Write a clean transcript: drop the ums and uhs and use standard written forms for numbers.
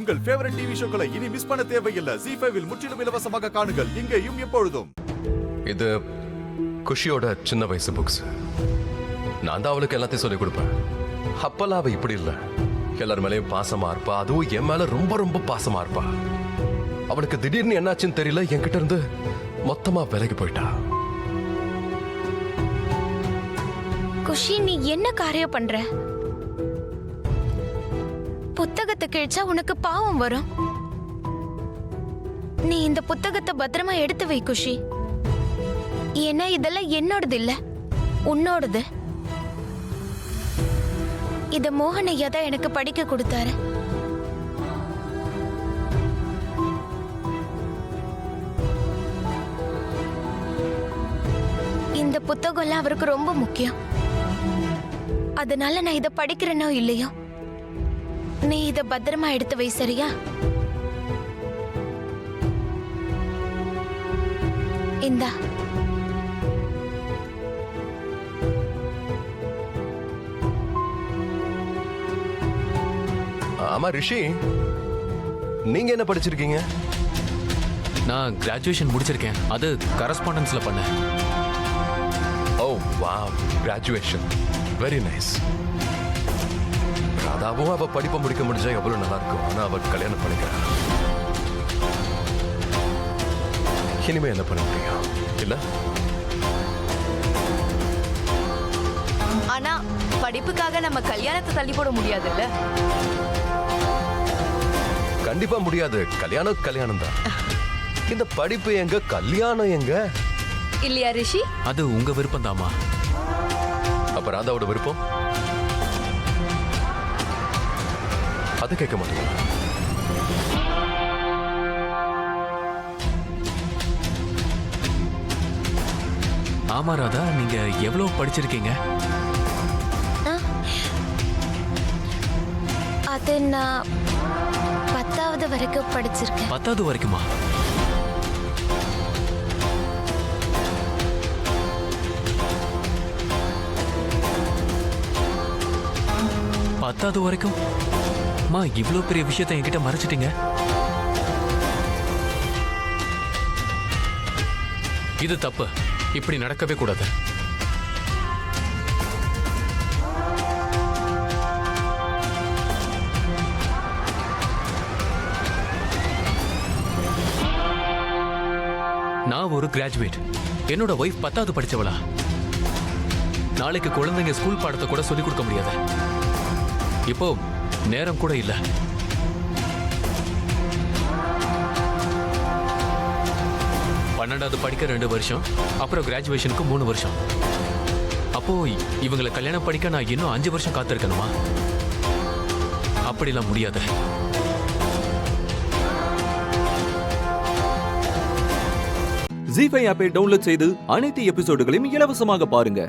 உங்கள் favourite TV ஷோக்களை இனி miss பண்ண தேவையில்லை. ZEE5 இல் முற்றிலும் இலவசமாக காணுங்கள், இங்கேயும் எப்பொழுதும். இது குஷியோட சின்ன வயசு புக்ஸ். நான் தான் அவளுக்கு எல்லாத்தையும் சொல்லிக் கொடுப்பேன். அப்பெல்லாம் அவ இப்படி இல்லை. எல்லார் மேலேயும் பாசமா இருப்பா. அதுவும் என் மேல ரொம்ப ரொம்ப பாசமா இருப்பா. அவளுக்கு திடீர்னு என்னாச்சுன்னு தெரியல, என்கிட்ட இருந்து மொத்தமா விலகி போயிட்டா. குஷி, நீ என்ன காரியம் பண்ற? புத்தகத்தை கிழிச்சா உனக்கு பாவம் வரும். நீ இந்த புத்தகத்தை பத்திரமா எடுத்து வை குஷி. ஏன்னா இதெல்லாம் என்னோடது இல்ல, உன்னோடது. இத மோகன் ஐயா தான் எனக்கு படிக்க கொடுத்தாரு. இந்த புத்தகம்லாம் அவருக்கு ரொம்ப முக்கியம். அதனால நான் இத படிக்கிறேனோ இல்லையோ, நீ இத பத்திரமா எடுத்து வை, சரியா? இந்தா. ஆமா ரிஷி, நீங்க என்ன படிச்சிருக்கீங்க? நான் கிராஜுவேஷன் முடிச்சிருக்கேன். அது கரஸ்பாண்டன்ஸ்ல பண்ணேன். Oh wow, graduation, very nice. ராதாவும் அவ படிப்பை முடிக்க முடிஞ்சா எவ்வளவு நல்லா இருக்கும். ஆனா அவ கல்யாணம் பண்ணிக்கிறா. இனிமே என்ன பண்ண முடியும் இல்ல? ஆனா படிப்புக்காக நம்ம கல்யாணத்தை தள்ளி போட முடியாதுல்ல? கண்டிப்பா முடியாது. கல்யாணம் தான். இந்த படிப்பு எங்க, கல்யாணம் எங்க? இல்லையா ரிஷி? அது உங்க விருப்பம் தாமா. அப்ப ராதாவோட விருப்பம் அது கேட்க மாட்டேங்க. ஆமா ராதா, நீங்க எவ்வளவு படிச்சிருக்கீங்க? அது நான் 10வது வரைக்கும் படிச்சிருக்கேன். 10வது வரைக்குமா? பத்தாவது வரைக்கும்? அம்மா, இவ்வளவு பெரிய விஷயத்தை என்கிட்ட மறைச்சிட்டீங்க. இது தப்பு. இப்படி நடக்கவே கூடாது. நான் ஒரு கிராஜுவேட். என்னோட ஒய்ஃப் 10வது படிச்சவளா? நாளைக்கு குழந்தைங்க ஸ்கூல் பாடத்தை கூட சொல்லிக் கொடுக்க முடியாது. இப்போ நேரம் கூட இல்ல. பன்னெண்டாவது படிக்க 2 வருஷம், அப்புறம் கிராஜுவேஷனுக்கு 3 வருஷம். அப்போ இவங்களை கல்யாணம் படிக்க நான் இன்னும் 5 வருஷம் காத்திருக்கணுமா? அப்படிலாம் முடியாது. ZEE5 ஆப்பை டவுன்லோட் செய்து அனைத்து எபிசோடுகளையும் இலவசமாக பாருங்க.